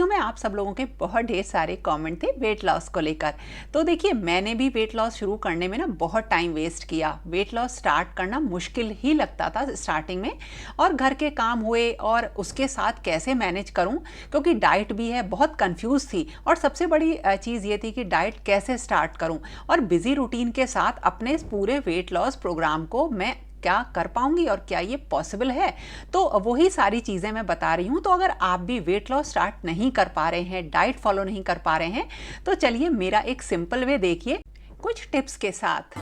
में आप सब लोगों के बहुत ढेर सारे कमेंट थे वेट लॉस को लेकर। तो देखिए, मैंने भी वेट लॉस शुरू करने में ना बहुत टाइम वेस्ट किया। वेट लॉस स्टार्ट करना मुश्किल ही लगता था स्टार्टिंग में, और घर के काम हुए और उसके साथ कैसे मैनेज करूं, क्योंकि डाइट भी है, बहुत कंफ्यूज थी। और सबसे बड़ी चीज़ ये थी कि डाइट कैसे स्टार्ट करूं, और बिजी रूटीन के साथ अपने पूरे वेट लॉस प्रोग्राम को मैं क्या कर पाऊंगी और क्या ये पॉसिबल है। तो वही सारी चीज़ें मैं बता रही हूँ। तो अगर आप भी वेट लॉस स्टार्ट नहीं कर पा रहे हैं, डाइट फॉलो नहीं कर पा रहे हैं, तो चलिए मेरा एक सिंपल वे देखिए कुछ टिप्स के साथ।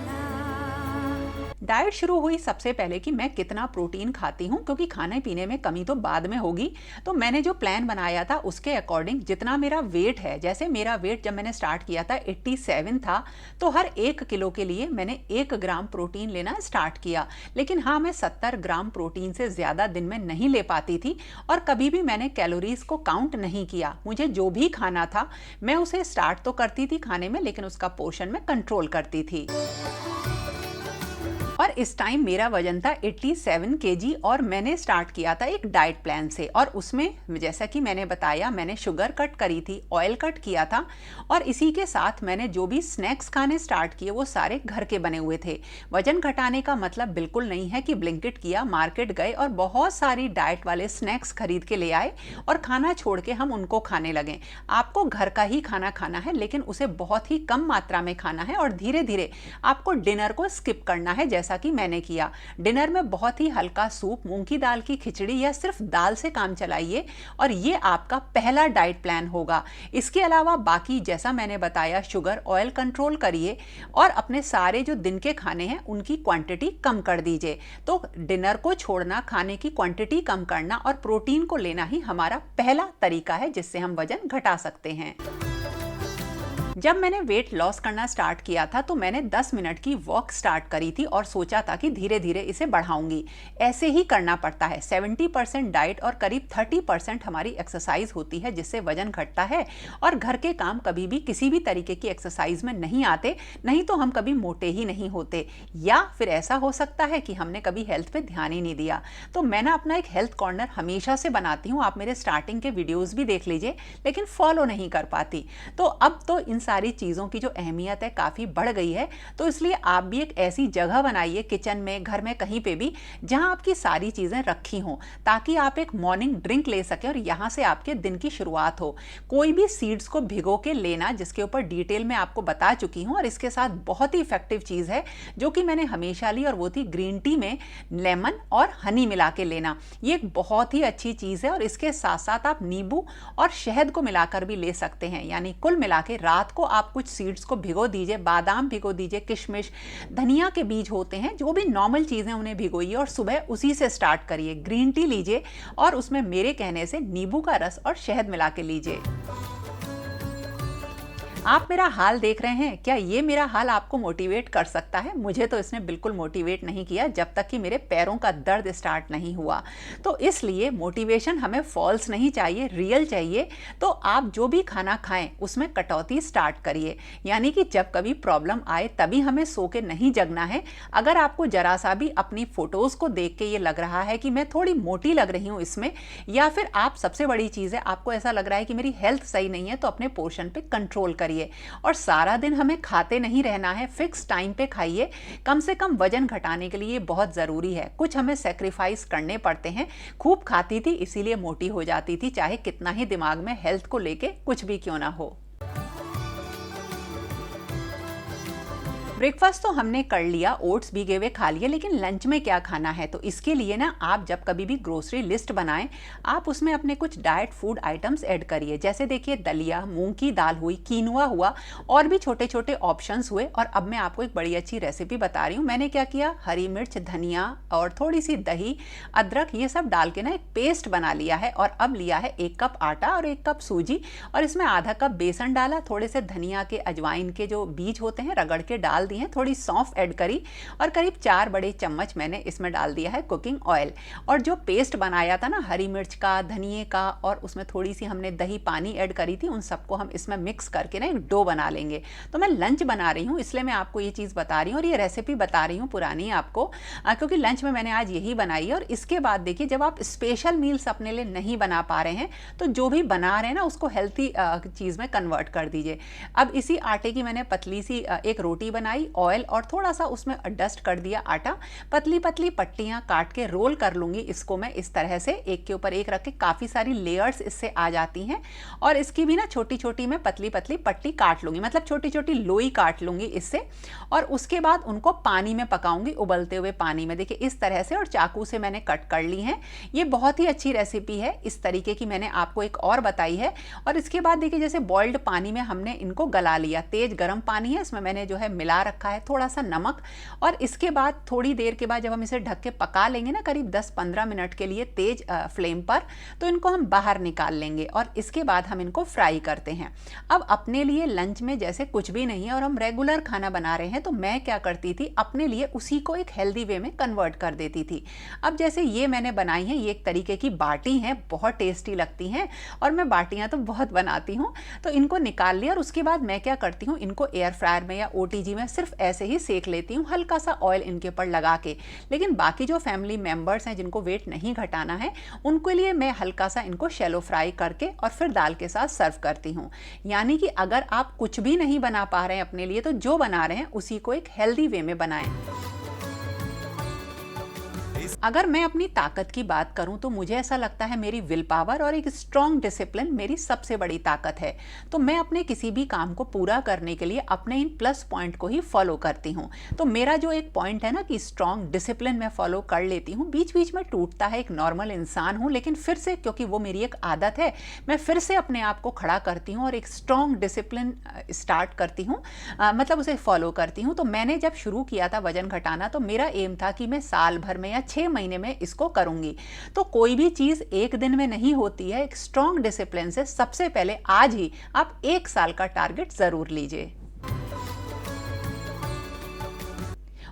डाइट शुरू हुई सबसे पहले कि मैं कितना प्रोटीन खाती हूँ, क्योंकि खाने पीने में कमी तो बाद में होगी। तो मैंने जो प्लान बनाया था उसके अकॉर्डिंग जितना मेरा वेट है, जैसे मेरा वेट जब मैंने स्टार्ट किया था 87 था, तो हर 1 किलो के लिए मैंने 1 ग्राम प्रोटीन लेना स्टार्ट किया। लेकिन हाँ, मैं 70 ग्राम प्रोटीन से ज़्यादा दिन में नहीं ले पाती थी, और कभी भी मैंने कैलोरीज को काउंट नहीं किया। मुझे जो भी खाना था मैं उसे स्टार्ट तो करती थी खाने में, लेकिन उसका पोर्शन में कंट्रोल करती थी। और इस टाइम मेरा वजन था 87 केजी, और मैंने स्टार्ट किया था एक डाइट प्लान से। और उसमें जैसा कि मैंने बताया, मैंने शुगर कट करी थी, ऑयल कट किया था, और इसी के साथ मैंने जो भी स्नैक्स खाने स्टार्ट किए वो सारे घर के बने हुए थे। वजन घटाने का मतलब बिल्कुल नहीं है कि ब्लिंकिट किया, मार्केट गए और बहुत सारी डाइट वाले स्नैक्स खरीद के ले आए और खाना छोड़ के हम उनको खाने लगे। आपको घर का ही खाना खाना है, लेकिन उसे बहुत ही कम मात्रा में खाना है, और धीरे धीरे आपको डिनर को स्किप करना है, जैसा कि मैंने किया। डिनर में बहुत ही हल्का सूप, मूंग की दाल की खिचड़ी या सिर्फ दाल से काम चलाइए, और ये आपका पहला डाइट प्लान होगा। इसके अलावा बाकी जैसा मैंने बताया, शुगर ऑयल कंट्रोल करिए, और अपने सारे जो दिन के खाने हैं उनकी क्वांटिटी कम कर दीजिए। तो डिनर को छोड़ना, खाने की क्वांटिटी कम करना और प्रोटीन को लेना ही हमारा पहला तरीका है जिससे हम वजन घटा सकते हैं। जब मैंने वेट लॉस करना स्टार्ट किया था तो मैंने 10 मिनट की वॉक स्टार्ट करी थी, और सोचा था कि धीरे धीरे इसे बढ़ाऊंगी। ऐसे ही करना पड़ता है। 70% डाइट और करीब 30% हमारी एक्सरसाइज होती है, जिससे वजन घटता है। और घर के काम कभी भी किसी भी तरीके की एक्सरसाइज में नहीं आते, नहीं तो हम कभी मोटे ही नहीं होते, या फिर ऐसा हो सकता है कि हमने कभी हेल्थ पे ध्यान ही नहीं दिया। तो मैं ना अपना एक हेल्थ कॉर्नर हमेशा से बनाती हूँ। आप मेरे स्टार्टिंग के वीडियोज भी देख लीजिए, लेकिन फॉलो नहीं कर पाती। तो अब तो इन सारी चीज़ों की जो अहमियत है काफ़ी बढ़ गई है। तो इसलिए आप भी एक ऐसी जगह बनाइए, किचन में, घर में, कहीं पे भी, जहां आपकी सारी चीज़ें रखी हों, ताकि आप एक मॉर्निंग ड्रिंक ले सकें और यहां से आपके दिन की शुरुआत हो। कोई भी सीड्स को भिगो के लेना, जिसके ऊपर डिटेल में आपको बता चुकी हूं। और इसके साथ बहुत ही इफेक्टिव चीज़ है जो कि मैंने हमेशा ली, और वो थी ग्रीन टी में लेमन और हनी मिला के लेना। ये एक बहुत ही अच्छी चीज़ है, और इसके साथ साथ आप नींबू और शहद को मिलाकर भी ले सकते हैं। यानी कुल मिला के रात को आप कुछ सीड्स को भिगो दीजिए, बादाम भिगो दीजिए, किशमिश, धनिया के बीज होते हैं, जो भी नॉर्मल चीज़ें, उन्हें भिगोइए और सुबह उसी से स्टार्ट करिए। ग्रीन टी लीजिए और उसमें मेरे कहने से नींबू का रस और शहद मिला के लीजिए। आप मेरा हाल देख रहे हैं, क्या ये मेरा हाल आपको मोटिवेट कर सकता है? मुझे तो इसने बिल्कुल मोटिवेट नहीं किया, जब तक कि मेरे पैरों का दर्द स्टार्ट नहीं हुआ। तो इसलिए मोटिवेशन हमें फॉल्स नहीं चाहिए, रियल चाहिए। तो आप जो भी खाना खाएं उसमें कटौती स्टार्ट करिए, यानी कि जब कभी प्रॉब्लम आए तभी हमें सो के नहीं जगना है। अगर आपको जरा सा भी अपनी फोटोज़ को देख के ये लग रहा है कि मैं थोड़ी मोटी लग रही हूँ इसमें, या फिर आप, सबसे बड़ी चीज़ है, आपको ऐसा लग रहा है कि मेरी हेल्थ सही नहीं है, तो अपने पोर्शन पे कंट्रोल करिए। और सारा दिन हमें खाते नहीं रहना है, फिक्स टाइम पे खाइए। कम से कम वजन घटाने के लिए बहुत ज़रूरी है, कुछ हमें सेक्रीफाइस करने पड़ते हैं। खूब खाती थी इसीलिए मोटी हो जाती थी, चाहे कितना ही दिमाग में हेल्थ को लेके कुछ भी क्यों ना हो। ब्रेकफास्ट तो हमने कर लिया, ओट्स भीगे हुए खा लिए, लेकिन लंच में क्या खाना है? तो इसके लिए ना, आप जब कभी भी ग्रोसरी लिस्ट बनाएं, आप उसमें अपने कुछ डाइट फूड आइटम्स ऐड करिए। जैसे देखिए, दलिया, मूंग की दाल हुई, कीनुआ हुआ, और भी छोटे छोटे ऑप्शंस हुए। और अब मैं आपको एक बड़ी अच्छी रेसिपी बता रही हूँ। मैंने क्या किया, हरी मिर्च, धनिया और थोड़ी सी दही, अदरक, ये सब डाल के ना एक पेस्ट बना लिया है। और अब लिया है 1 कप आटा और 1 कप सूजी, और इसमें आधा कप बेसन डाला, थोड़े से धनिया के, अजवाइन के जो बीज होते हैं रगड़ के डाल डाल दी हैं, थोड़ी सौंफ ऐड करी और करीब 4 बड़े चम्मच मैंने इसमें डाल दिया है कुकिंग ऑयल। और जो पेस्ट बनाया था ना हरी मिर्च का, धनिए का, और उसमें थोड़ी सी हमने दही पानी ऐड करी थी, उन सबको हम इसमें मिक्स करके ना एक डो बना लेंगे। तो मैं लंच बना रही हूँ इसलिए मैं आपको ये चीज़ बता रही हूँ और ये रेसिपी बता रही हूँ पुरानी आपको, क्योंकि लंच में मैंने आज यही बनाई है। और इसके बाद देखिए, जब आप स्पेशल मील्स अपने लिए नहीं बना पा रहे हैं तो जो भी बना रहे हैं ना उसको हेल्थी चीज़ में कन्वर्ट कर दीजिए। अब इसी आटे की मैंने पतली सी एक रोटी बनाई, ऑयल और थोड़ा सा उसमें डस्ट कर दिया आटा, पतली पतली पट्टियाँ काट के रोल कर लूँगी इसको मैं इस तरह से, एक के ऊपर एक रख के। काफ़ी सारी लेयर्स इससे आ जाती हैं। और इसकी भी ना छोटी छोटी मैं पतली पतली पट्टी काट लूँगी, मतलब छोटी छोटी लोई काट लूँगी इससे। और उसके बाद उनको पानी में पकाऊंगी, उबलते हुए पानी में, देखिए इस तरह से। और चाकू से मैंने कट कर ली हैं। ये बहुत ही अच्छी रेसिपी है, इस तरीके की मैंने आपको एक और बताई है। और इसके बाद देखिए, जैसे बॉइल्ड पानी में हमने इनको गला लिया, तेज गर्म पानी है, इसमें मैंने जो है मिला रखा है थोड़ा सा नमक। और इसके बाद थोड़ी देर के बाद जब हम इसे ढक के पका लेंगे ना, करीब 10-15 मिनट के लिए तेज फ्लेम पर, तो इनको हम बाहर निकाल लेंगे और इसके बाद हम इनको फ्राई करते हैं। अब अपने लिए लंच में जैसे कुछ भी नहीं है और हम रेगुलर खाना बना रहे हैं, तो मैं क्या करती थी, अपने लिए उसी को एक हेल्दी वे में कन्वर्ट कर देती थी। अब जैसे ये मैंने बनाई है, ये एक तरीके की बाटी हैं, बहुत टेस्टी लगती हैं और मैं बाटियां तो बहुत बनाती हूँ। तो इनको निकाल लिया और उसके बाद मैं क्या करती हूँ, इनको एयर फ्रायर में या ओटीजी में सिर्फ ऐसे ही सेक लेती हूँ, हल्का सा ऑयल इनके ऊपर लगा के। लेकिन बाकी जो फैमिली मेम्बर्स हैं जिनको वेट नहीं घटाना है, उनके लिए मैं हल्का सा इनको शैलो फ्राई करके और फिर दाल के साथ सर्व करती हूँ। यानी कि अगर आप कुछ भी नहीं बना पा रहे हैं अपने लिए, तो जो बना रहे हैं उसी को एक हेल्दी वे में बनाएं। अगर मैं अपनी ताकत की बात करूं तो मुझे ऐसा लगता है मेरी विल पावर और एक स्ट्रॉन्ग डिसिप्लिन मेरी सबसे बड़ी ताकत है। तो मैं अपने किसी भी काम को पूरा करने के लिए अपने इन प्लस पॉइंट को ही फॉलो करती हूं। तो मेरा जो एक पॉइंट है ना कि स्ट्रॉन्ग डिसिप्लिन मैं फॉलो कर लेती हूं, बीच बीच में टूटता है, एक नॉर्मल इंसान हूं, लेकिन फिर से, क्योंकि वो मेरी एक आदत है, मैं फिर से अपने आप को खड़ा करती हूँ और एक स्ट्रॉन्ग डिसिप्लिन स्टार्ट करती हूँ, मतलब उसे फॉलो करती हूँ। तो मैंने जब शुरू किया था वजन घटाना, तो मेरा एम था कि मैं साल भर में या 6 महीने में इसको करूंगी। तो कोई भी चीज एक दिन में नहीं होती है, एक स्ट्रॉन्ग डिसिप्लिन से सबसे पहले आज ही आप 1 साल का टारगेट जरूर लीजिए।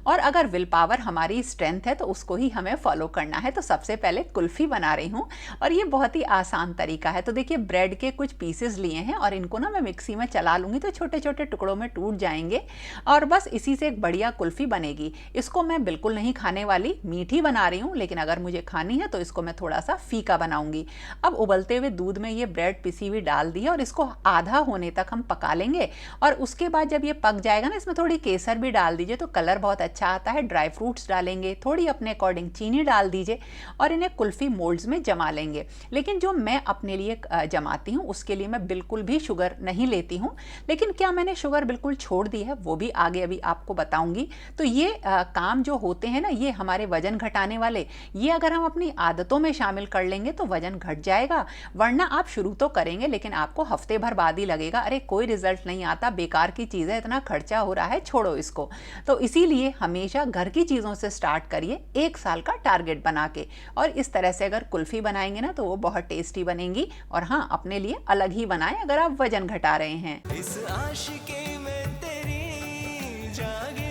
और अगर विल पावर हमारी स्ट्रेंथ है तो उसको ही हमें फॉलो करना है। तो सबसे पहले कुल्फ़ी बना रही हूँ और ये बहुत ही आसान तरीका है। तो देखिए, ब्रेड के कुछ पीसेस लिए हैं और इनको ना मैं मिक्सी में चला लूँगी तो छोटे छोटे टुकड़ों में टूट जाएंगे और बस इसी से एक बढ़िया कुल्फ़ी बनेगी। इसको मैं बिल्कुल नहीं खाने वाली, मीठी बना रही हूँ, लेकिन अगर मुझे खानी है तो इसको मैं थोड़ा सा फीका बनाऊँगी। अब उबलते हुए दूध में ये ब्रेड पिसी हुई डाल दी है और इसको आधा होने तक हम पका लेंगे। और उसके बाद जब ये पक जाएगा ना, इसमें थोड़ी केसर भी डाल दीजिए तो कलर बहुत अच्छा आता है। ड्राई फ्रूट्स डालेंगे, थोड़ी अपने अकॉर्डिंग चीनी डाल दीजिए और इन्हें कुल्फी मोल्ड्स में जमा लेंगे। लेकिन जो मैं अपने लिए जमाती हूँ उसके लिए मैं बिल्कुल भी शुगर नहीं लेती हूँ। लेकिन क्या मैंने शुगर बिल्कुल छोड़ दी है वो भी आगे अभी आपको बताऊंगी। तो ये काम जो होते हैं ना, ये हमारे वजन घटाने वाले, ये अगर हम अपनी आदतों में शामिल कर लेंगे तो वजन घट जाएगा। वरना आप शुरू तो करेंगे लेकिन आपको हफ्ते भर बाद ही लगेगा, अरे कोई रिजल्ट नहीं आता, बेकार की चीज़ है, इतना खर्चा हो रहा है, छोड़ो इसको। तो इसीलिए हमेशा घर की चीज़ों से स्टार्ट करिए, 1 साल का टारगेट बना के। और इस तरह से अगर कुल्फ़ी बनाएंगे ना तो वो बहुत टेस्टी बनेंगी। और हाँ, अपने लिए अलग ही बनाएं अगर आप वजन घटा रहे हैं। इस आशिकी में तेरी जागी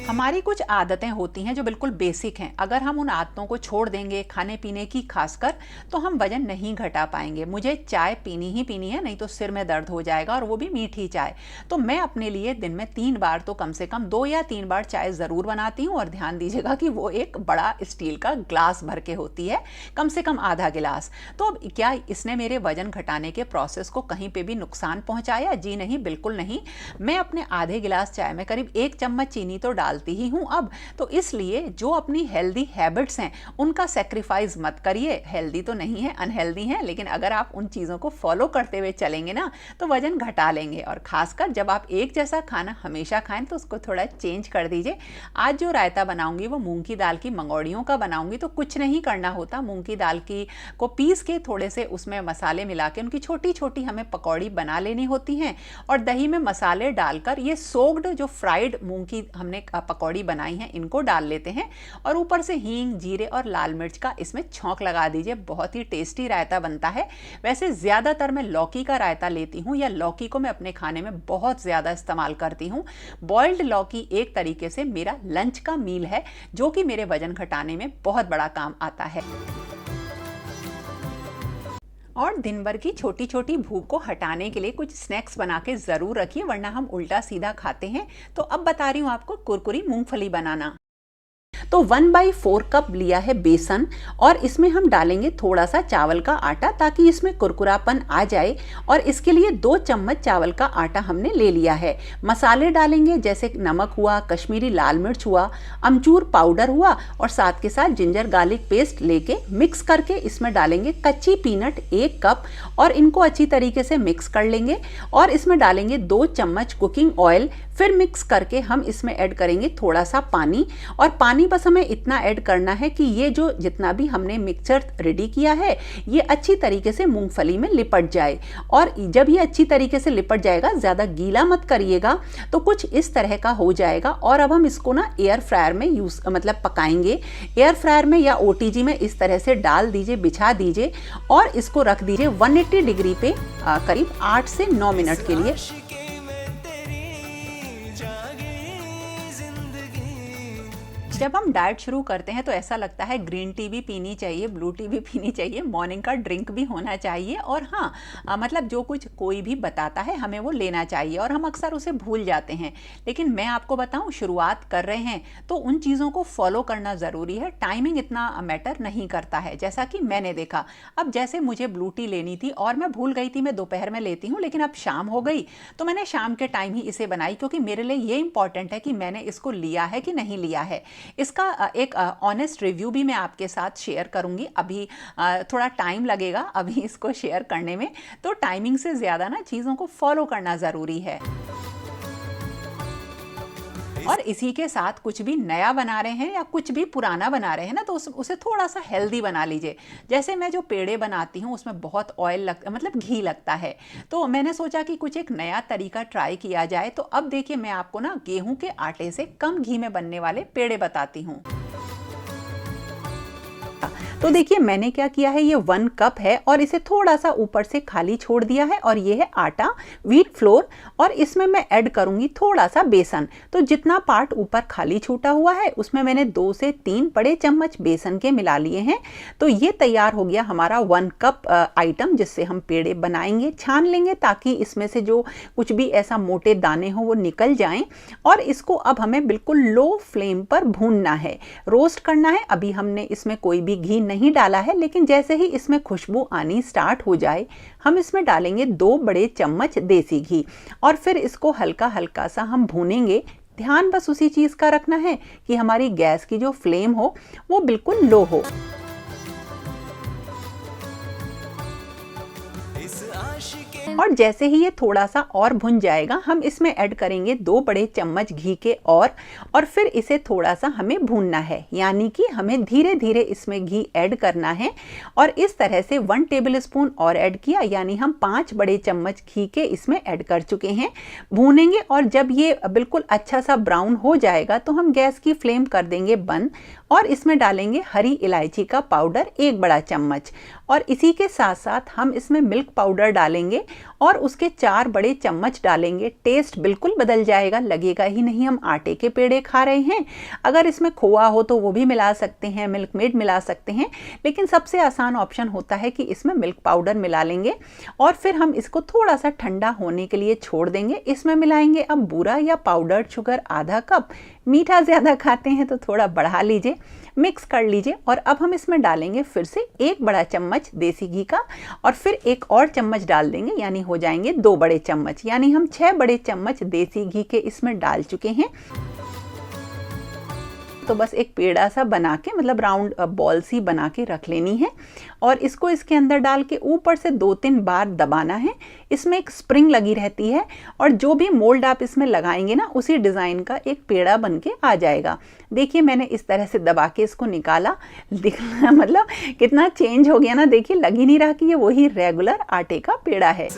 हमारी कुछ आदतें होती हैं जो बिल्कुल बेसिक हैं। अगर हम उन आदतों को छोड़ देंगे, खाने पीने की खासकर, तो हम वजन नहीं घटा पाएंगे। मुझे चाय पीनी ही पीनी है, नहीं तो सिर में दर्द हो जाएगा, और वो भी मीठी चाय। तो मैं अपने लिए दिन में 3 बार तो कम से कम 2 या 3 बार चाय ज़रूर बनाती हूँ। और ध्यान दीजिएगा कि वो एक बड़ा स्टील का ग्लास भर के होती है, कम से कम आधा गिलास। तो अब क्या इसने मेरे वजन घटाने के प्रोसेस को कहीं पर भी नुकसान पहुँचाया? जी नहीं, बिल्कुल नहीं। मैं अपने आधे गिलास चाय में करीब 1 चम्मच चीनी तो डालती ही हूं अब। तो इसलिए जो अपनी हेल्दी हैबिट्स हैं उनका सैक्रिफाइस मत करिए। हेल्दी तो नहीं है, अनहेल्दी है, लेकिन अगर आप उन चीज़ों को फॉलो करते हुए चलेंगे ना तो वजन घटा लेंगे। और खासकर जब आप एक जैसा खाना हमेशा खाएं तो उसको थोड़ा चेंज कर दीजिए। आज जो रायता बनाऊंगी वो मूंग की दाल की मंगोड़ियों का बनाऊंगी। तो कुछ नहीं करना होता, मूंग की दाल की को पीस के थोड़े से उसमें मसाले मिला के उनकी छोटी छोटी हमें पकौड़ी बना लेनी होती हैं। और दही में मसाले डालकर ये सोक्ड जो फ्राइड मूंग की हमने पकौड़ी बनाई हैं इनको डाल लेते हैं और ऊपर से हींग, जीरे और लाल मिर्च का इसमें छौंक लगा दीजिए। बहुत ही टेस्टी रायता बनता है। वैसे ज़्यादातर मैं लौकी का रायता लेती हूँ या लौकी को मैं अपने खाने में बहुत ज़्यादा इस्तेमाल करती हूँ। बॉइल्ड लौकी एक तरीके से मेरा लंच का मील है जो कि मेरे वजन घटाने में बहुत बड़ा काम आता है। और दिन भर की छोटी छोटी भूख को हटाने के लिए कुछ स्नैक्स बना के ज़रूर रखिए, वरना हम उल्टा सीधा खाते हैं। तो अब बता रही हूँ आपको कुरकुरी मूंगफली बनाना। तो 1/4 कप लिया है बेसन और इसमें हम डालेंगे थोड़ा सा चावल का आटा ताकि इसमें कुरकुरापन आ जाए। और इसके लिए 2 चम्मच चावल का आटा हमने ले लिया है। मसाले डालेंगे जैसे नमक हुआ, कश्मीरी लाल मिर्च हुआ, अमचूर पाउडर हुआ और साथ के साथ जिंजर गार्लिक पेस्ट लेके मिक्स करके इसमें डालेंगे कच्ची पीनट 1 कप और इनको अच्छी तरीके से मिक्स कर लेंगे। और इसमें डालेंगे 2 चम्मच कुकिंग ऑयल। फिर मिक्स करके हम इसमें ऐड करेंगे थोड़ा सा पानी। और पानी बस हमें इतना ऐड करना है कि ये जो जितना भी हमने मिक्सचर रेडी किया है ये अच्छी तरीके से मूंगफली में लिपट जाए। और जब ये अच्छी तरीके से लिपट जाएगा, ज़्यादा गीला मत करिएगा, तो कुछ इस तरह का हो जाएगा। और अब हम इसको ना एयर फ्रायर में पकाएंगे। एयर फ्रायर में या ओटीजी में इस तरह से डाल दीजिए, बिछा दीजिए और इसको रख दीजिए 180 डिग्री पे करीब 8 से 9 मिनट के लिए। जब हम डाइट शुरू करते हैं तो ऐसा लगता है ग्रीन टी भी पीनी चाहिए, ब्लू टी भी पीनी चाहिए, मॉर्निंग का ड्रिंक भी होना चाहिए। और हाँ, मतलब जो कुछ कोई भी बताता है हमें वो लेना चाहिए और हम अक्सर उसे भूल जाते हैं। लेकिन मैं आपको बताऊं, शुरुआत कर रहे हैं तो उन चीज़ों को फॉलो करना ज़रूरी है। टाइमिंग इतना मैटर नहीं करता है। जैसा कि मैंने देखा, अब जैसे मुझे ब्लू टी लेनी थी और मैं भूल गई थी, मैं दोपहर में लेती हूँ, लेकिन अब शाम हो गई तो मैंने शाम के टाइम ही इसे बनाई, क्योंकि मेरे लिए ये इंपॉर्टेंट है कि मैंने इसको लिया है कि नहीं लिया है। इसका एक ऑनेस्ट रिव्यू भी मैं आपके साथ शेयर करूंगी। अभी थोड़ा टाइम लगेगा अभी इसको शेयर करने में, तो टाइमिंग से ज़्यादा ना चीज़ों को फॉलो करना ज़रूरी है। और इसी के साथ कुछ भी नया बना रहे हैं या कुछ भी पुराना बना रहे हैं ना, तो उसे थोड़ा सा हेल्दी बना लीजिए। जैसे मैं जो पेड़े बनाती हूँ उसमें बहुत ऑयल मतलब घी लगता है, तो मैंने सोचा कि कुछ एक नया तरीका ट्राई किया जाए। तो अब देखिए, मैं आपको ना गेहूं के आटे से कम घी में बनने वाले पेड़े बताती हूँ। तो देखिए मैंने क्या किया है, ये 1 कप है और इसे थोड़ा सा ऊपर से खाली छोड़ दिया है। और ये है आटा, व्हीट फ्लोर, और इसमें मैं ऐड करूंगी थोड़ा सा बेसन। तो जितना पार्ट ऊपर खाली छूटा हुआ है उसमें मैंने 2 से 3 बड़े चम्मच बेसन के मिला लिए हैं। तो ये तैयार हो गया हमारा 1 कप आइटम, जिससे हम पेड़े बनाएंगे। छान लेंगे ताकि इसमें से जो कुछ भी ऐसा मोटे दाने हो वो निकल जाएं। और इसको अब हमें बिल्कुल लो फ्लेम पर भूनना है, रोस्ट करना है। अभी हमने इसमें कोई भी घी नहीं डाला है, लेकिन जैसे ही इसमें खुशबू आनी स्टार्ट हो जाए हम इसमें डालेंगे 2 बड़े चम्मच देसी घी और फिर इसको हल्का हल्का सा हम भूनेंगे। ध्यान बस उसी चीज़ का रखना है कि हमारी गैस की जो फ्लेम हो वो बिल्कुल लो हो। और जैसे ही ये थोड़ा सा और भुन जाएगा हम इसमें ऐड करेंगे 2 बड़े चम्मच घी के और फिर इसे थोड़ा सा हमें भूनना है, यानी कि हमें धीरे धीरे इसमें घी ऐड करना है। और इस तरह से 1 टेबलस्पून और ऐड किया, यानी हम 5 बड़े चम्मच घी के इसमें ऐड कर चुके हैं। भूनेंगे और जब ये बिल्कुल अच्छा सा ब्राउन हो जाएगा तो हम गैस की फ्लेम कर देंगे बंद और इसमें डालेंगे हरी इलायची का पाउडर 1 बड़ा चम्मच। और इसी के साथ साथ हम इसमें मिल्क पाउडर डालेंगे और उसके 4 बड़े चम्मच डालेंगे। टेस्ट बिल्कुल बदल जाएगा, लगेगा ही नहीं हम आटे के पेड़े खा रहे हैं। अगर इसमें खोआ हो तो वो भी मिला सकते हैं, मिल्क मेड मिला सकते हैं, लेकिन सबसे आसान ऑप्शन होता है कि इसमें मिल्क पाउडर मिला लेंगे। और फिर हम इसको थोड़ा सा ठंडा होने के लिए छोड़ देंगे। इसमें मिलाएंगे अब बूरा या पाउडर्ड शुगर आधा कप। मीठा ज़्यादा खाते हैं तो थोड़ा बढ़ा लीजिए, मिक्स कर लीजिए। और अब हम इसमें डालेंगे फिर से 1 बड़ा चम्मच देसी घी का और फिर 1 और चम्मच डाल देंगे, यानी हो जाएंगे 2 बड़े चम्मच, यानी हम 6 बड़े चम्मच देसी घी के इसमें डाल चुके हैं। तो बस एक पेड़ा सा बना के, मतलब राउंड बॉल सी बना के रख लेनी है और इसको इसके अंदर डाल के ऊपर से 2-3 बार दबाना है। इसमें एक स्प्रिंग लगी रहती है और जो भी मोल्ड आप इसमें लगाएंगे ना, उसी डिज़ाइन का एक पेड़ा बन के आ जाएगा। देखिए मैंने इस तरह से दबा के इसको निकाला, दिखना मतलब कितना चेंज हो गया ना। देखिए लग ही नहीं रहा कि ये वही रेगुलर आटे का पेड़ा है।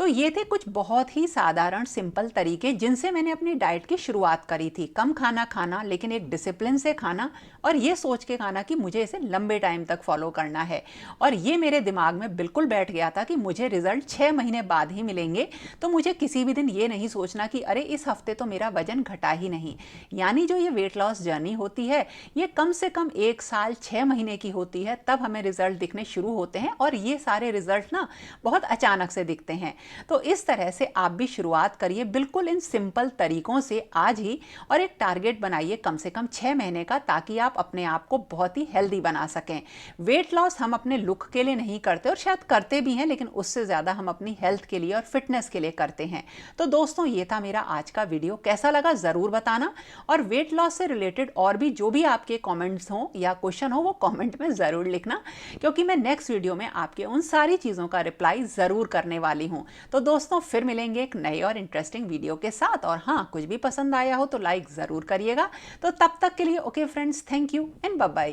ये थे कुछ बहुत ही साधारण सिंपल तरीके जिनसे मैंने अपनी डाइट की शुरुआत करी थी। कम खाना खाना, लेकिन एक डिसिप्लिन से खाना, और ये सोच के खाना कि मुझे इसे लंबे टाइम तक फॉलो करना है। और ये मेरे दिमाग में बिल्कुल बैठ गया था कि मुझे रिजल्ट 6 महीने बाद ही मिलेंगे। तो मुझे किसी भी दिन ये नहीं सोचना कि अरे इस हफ्ते तो मेरा वजन घटा ही नहीं। यानी जो ये वेट लॉस जर्नी होती है ये कम से कम 1 साल 6 महीने की होती है, तब हमें रिजल्ट दिखने शुरू होते हैं। और ये सारे रिजल्ट ना बहुत अचानक से दिखते हैं। तो इस तरह से आप भी शुरुआत करिए बिल्कुल इन सिंपल तरीकों से आज ही, और एक टारगेट बनाइए कम से कम 6 महीने का, ताकि आप अपने आप को बहुत ही हेल्दी बना सकें। वेट लॉस हम अपने लुक के लिए नहीं करते, और शायद करते भी हैं, लेकिन उससे ज़्यादा हम अपनी हेल्थ के लिए और फिटनेस के लिए करते हैं। तो दोस्तों ये था मेरा आज का वीडियो, कैसा लगा ज़रूर बताना। और वेट लॉस से रिलेटेड और भी जो भी आपके कमेंट्स हों या क्वेश्चन हो वो कमेंट में ज़रूर लिखना, क्योंकि मैं नेक्स्ट वीडियो में आपके उन सारी चीज़ों का रिप्लाई ज़रूर करने वाली हूँ। तो दोस्तों फिर मिलेंगे एक नए और इंटरेस्टिंग वीडियो के साथ। और हाँ, कुछ भी पसंद आया हो तो लाइक ज़रूर करिएगा। तो तब तक के लिए okay friends, thank you and bye bye.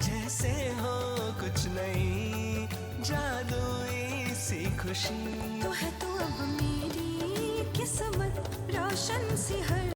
जैसे हो कुछ नहीं, जादुई सी खुशी तो है, तो अब मेरी किस्मत रोशन सी हर